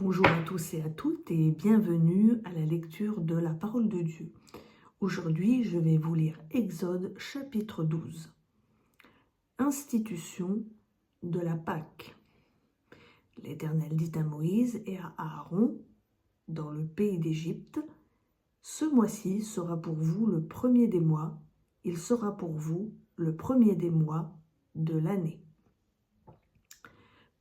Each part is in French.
Bonjour à tous et à toutes et bienvenue à la lecture de la parole de Dieu. Aujourd'hui, je vais vous lire Exode chapitre 12. Institution de la Pâque. L'Éternel dit à Moïse et à Aaron, dans le pays d'Égypte, « Ce mois-ci sera pour vous le premier des mois, il sera pour vous le premier des mois de l'année. »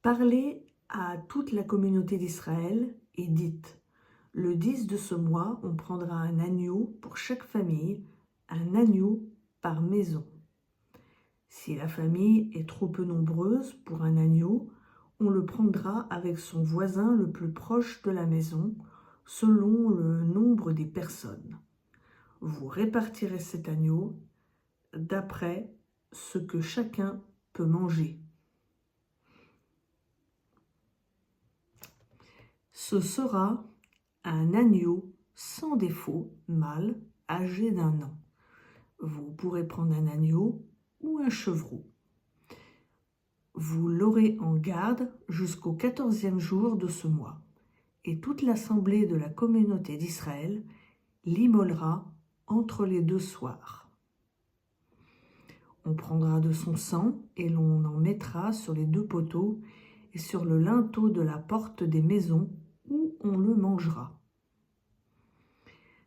Parlez à toute la communauté d'Israël et dites, « Le 10 de ce mois, on prendra un agneau pour chaque famille, un agneau par maison. Si la famille est trop peu nombreuse pour un agneau, on le prendra avec son voisin le plus proche de la maison, selon le nombre des personnes. Vous répartirez cet agneau d'après ce que chacun peut manger. Ce sera un agneau sans défaut, mâle, âgé d'1 an. Vous pourrez prendre un agneau ou un chevreau. Vous l'aurez en garde jusqu'au 14e jour de ce mois, et toute l'assemblée de la communauté d'Israël l'immolera entre les 2 soirs. On prendra de son sang et l'on en mettra sur les 2 poteaux et sur le linteau de la porte des maisons où on le mangera.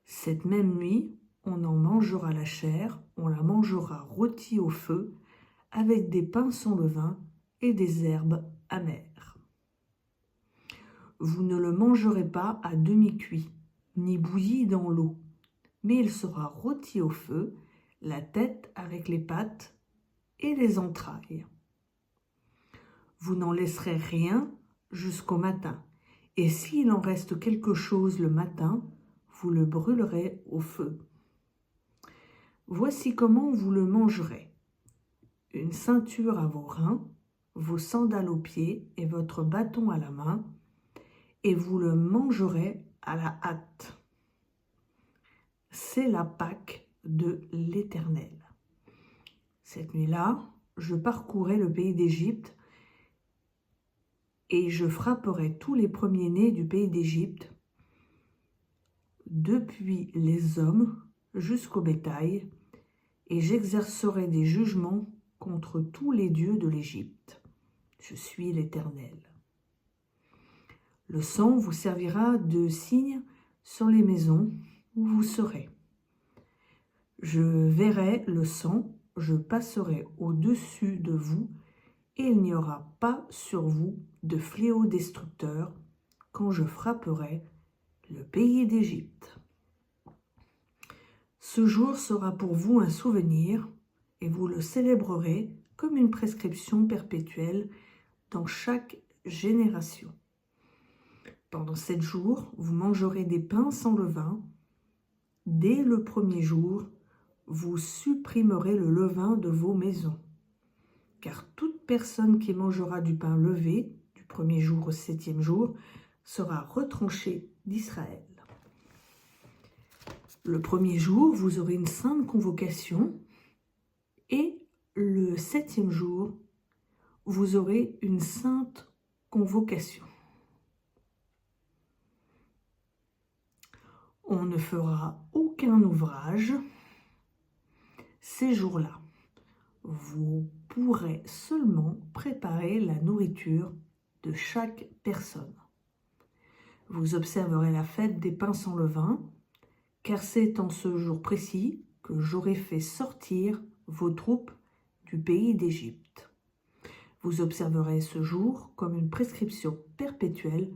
Cette même nuit, on en mangera la chair, on la mangera rôtie au feu, avec des pains sans levain et des herbes amères. Vous ne le mangerez pas à demi-cuit, ni bouilli dans l'eau, mais il sera rôti au feu, la tête avec les pattes et les entrailles. Vous n'en laisserez rien jusqu'au matin, et s'il en reste quelque chose le matin, vous le brûlerez au feu. Voici comment vous le mangerez. Une ceinture à vos reins, vos sandales aux pieds et votre bâton à la main, et vous le mangerez à la hâte. C'est la Pâque de l'Éternel. Cette nuit-là, je parcourrai le pays d'Égypte et je frapperai tous les premiers-nés du pays d'Égypte, depuis les hommes jusqu'au bétail, et j'exercerai des jugements contre tous les dieux de l'Égypte. Je suis l'Éternel. Le sang vous servira de signe sur les maisons où vous serez. Je verrai le sang, je passerai au-dessus de vous, et il n'y aura pas sur vous de fléau destructeur quand je frapperai le pays d'Égypte. Ce jour sera pour vous un souvenir, et vous le célébrerez comme une prescription perpétuelle dans chaque génération. Pendant 7 jours, vous mangerez des pains sans levain. Dès le premier jour, vous supprimerez le levain de vos maisons. Car toute personne qui mangera du pain levé, du premier jour au 7e jour, sera retranchée d'Israël. Le premier jour, vous aurez une sainte convocation, et le 7e jour, vous aurez une sainte convocation. On ne fera aucun ouvrage ces jours-là. Vous pourrez seulement préparer la nourriture de chaque personne. Vous observerez la fête des pains sans levain, car c'est en ce jour précis que j'aurai fait sortir vos troupes du pays d'Égypte. Vous observerez ce jour comme une prescription perpétuelle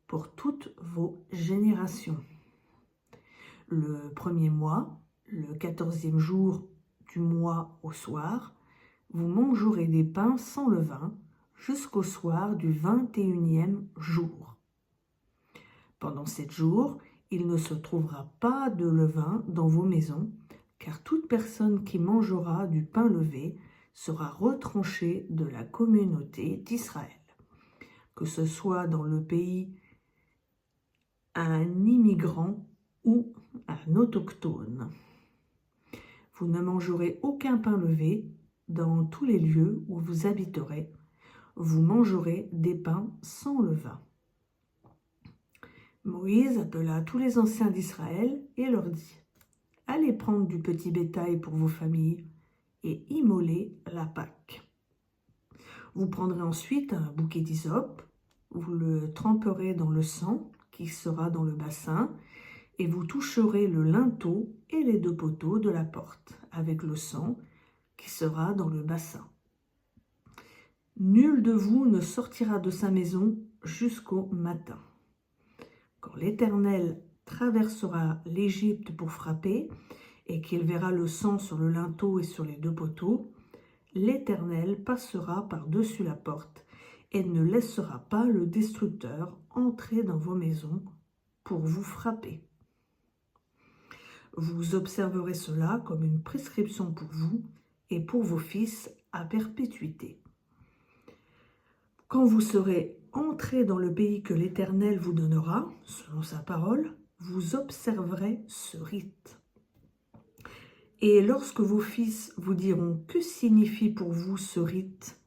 pour toutes vos générations. Le premier mois, le 14e jour du mois au soir, vous mangerez des pains sans levain jusqu'au soir du 21e jour. Pendant 7 jours, il ne se trouvera pas de levain dans vos maisons, car toute personne qui mangera du pain levé sera retranchée de la communauté d'Israël. Que ce soit dans le pays un immigrant ou un autochtone. Vous ne mangerez aucun pain levé dans tous les lieux où vous habiterez. Vous mangerez des pains sans levain. Moïse appela tous les anciens d'Israël et leur dit : « Allez prendre du petit bétail pour vos familles et immolez la Pâque. Vous prendrez ensuite un bouquet d'hysope, vous le tremperez dans le sang qui sera dans le bassin, et vous toucherez le linteau et les 2 poteaux de la porte avec le sang qui sera dans le bassin. Nul de vous ne sortira de sa maison jusqu'au matin. Quand l'Éternel traversera l'Égypte pour frapper, et qu'il verra le sang sur le linteau et sur les 2 poteaux, l'Éternel passera par-dessus la porte et ne laissera pas le destructeur entrer dans vos maisons pour vous frapper. Vous observerez cela comme une prescription pour vous et pour vos fils à perpétuité. Quand vous serez entrés dans le pays que l'Éternel vous donnera, selon sa parole, vous observerez ce rite. Et lorsque vos fils vous diront « Que signifie pour vous ce rite ?»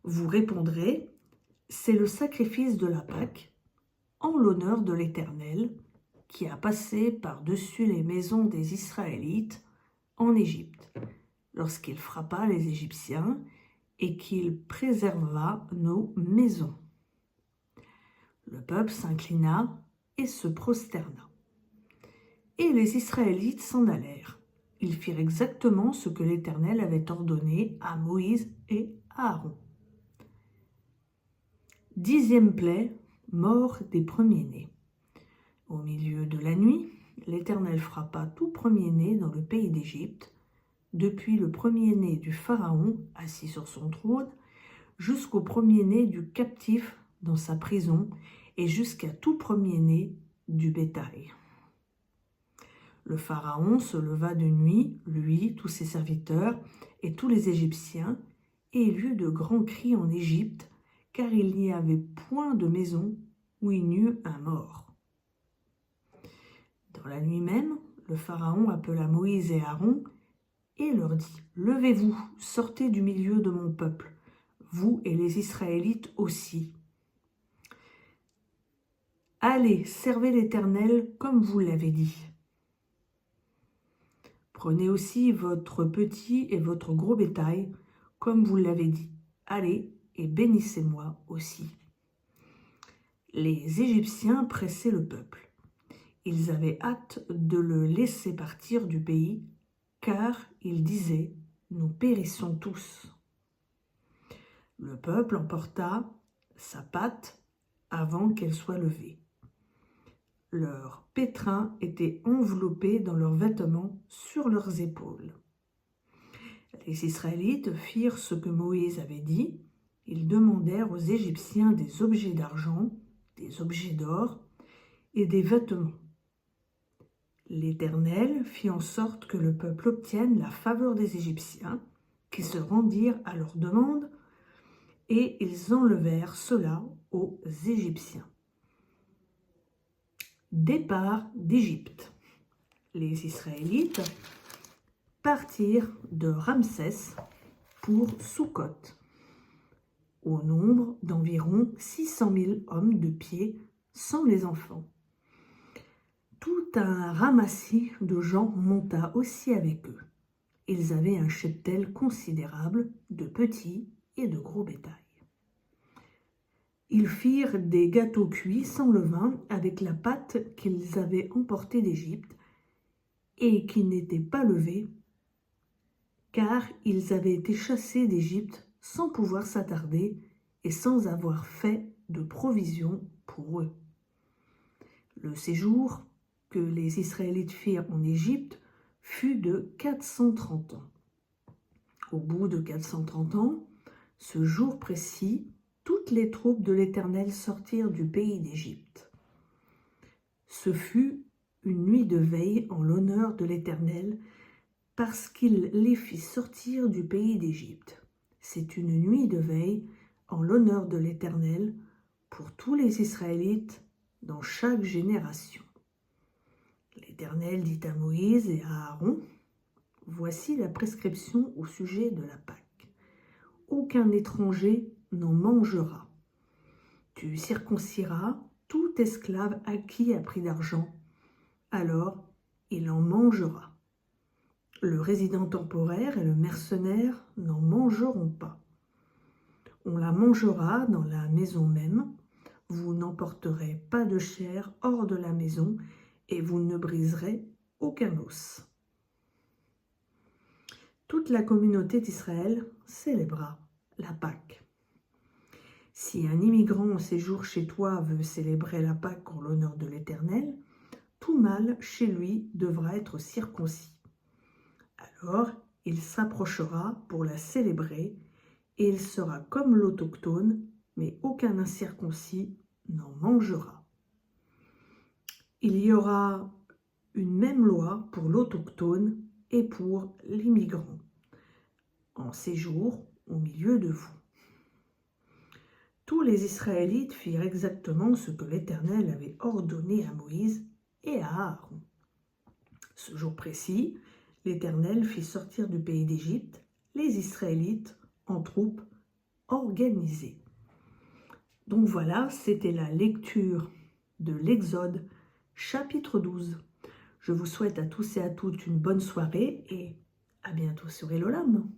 vous répondrez « C'est le sacrifice de la Pâque en l'honneur de l'Éternel qui a passé par-dessus les maisons des Israélites en Égypte, lorsqu'il frappa les Égyptiens et qu'il préserva nos maisons. » Le peuple s'inclina et se prosterna. Et les Israélites s'en allèrent. Ils firent exactement ce que l'Éternel avait ordonné à Moïse et à Aaron. 10e plaie, mort des premiers-nés. Au milieu de la nuit, l'Éternel frappa tout premier-né dans le pays d'Égypte, depuis le premier-né du Pharaon assis sur son trône, jusqu'au premier-né du captif dans sa prison et jusqu'à tout premier-né du bétail. Le Pharaon se leva de nuit, lui, tous ses serviteurs et tous les Égyptiens, et il y eut de grands cris en Égypte, car il n'y avait point de maison où il n'y eût un mort. Dans la nuit même, le Pharaon appela Moïse et Aaron et leur dit : « Levez-vous, sortez du milieu de mon peuple, vous et les Israélites aussi. Allez, servez l'Éternel comme vous l'avez dit. Prenez aussi votre petit et votre gros bétail, comme vous l'avez dit. Allez et bénissez-moi aussi. » Les Égyptiens pressaient le peuple. Ils avaient hâte de le laisser partir du pays, car ils disaient : « Nous périssons tous. » Le peuple emporta sa pâte avant qu'elle soit levée. Leurs pétrins étaient enveloppés dans leurs vêtements sur leurs épaules. Les Israélites firent ce que Moïse avait dit. Ils demandèrent aux Égyptiens des objets d'argent, des objets d'or et des vêtements. L'Éternel fit en sorte que le peuple obtienne la faveur des Égyptiens, qui se rendirent à leur demande, et ils enlevèrent cela aux Égyptiens. Départ d'Égypte. Les Israélites partirent de Ramsès pour Sukkot, au nombre d'environ 600 000 hommes de pied, sans les enfants. Tout un ramassis de gens monta aussi avec eux. Ils avaient un cheptel considérable de petits et de gros bétail. Ils firent des gâteaux cuits sans levain avec la pâte qu'ils avaient emportée d'Égypte et qui n'était pas levée, car ils avaient été chassés d'Égypte sans pouvoir s'attarder et sans avoir fait de provisions pour eux. Le séjour que les Israélites firent en Égypte fut de 430 ans. Au bout de 430 ans, ce jour précis, toutes les troupes de l'Éternel sortirent du pays d'Égypte. Ce fut une nuit de veille en l'honneur de l'Éternel, parce qu'il les fit sortir du pays d'Égypte. C'est une nuit de veille en l'honneur de l'Éternel pour tous les Israélites dans chaque génération. L'Éternel dit à Moïse et à Aaron : « Voici la prescription au sujet de la Pâque. Aucun étranger n'en mangera. Tu circonciras tout esclave acquis à prix d'argent, alors il en mangera. Le résident temporaire et le mercenaire n'en mangeront pas. On la mangera dans la maison même. Vous n'emporterez pas de chair hors de la maison et vous ne briserez aucun os. Toute la communauté d'Israël célébra la Pâque. Si un immigrant au séjour chez toi veut célébrer la Pâque en l'honneur de l'Éternel, tout mâle chez lui devra être circoncis. Alors, il s'approchera pour la célébrer et il sera comme l'autochtone, mais aucun incirconcis n'en mangera. Il y aura une même loi pour l'autochtone et pour l'immigrant, en séjour au milieu de vous. Tous les Israélites firent exactement ce que l'Éternel avait ordonné à Moïse et à Aaron. Ce jour précis, l'Éternel fit sortir du pays d'Égypte les Israélites en troupes organisées. Donc voilà, c'était la lecture de l'Exode, chapitre 12. Je vous souhaite à tous et à toutes une bonne soirée et à bientôt sur Elolam.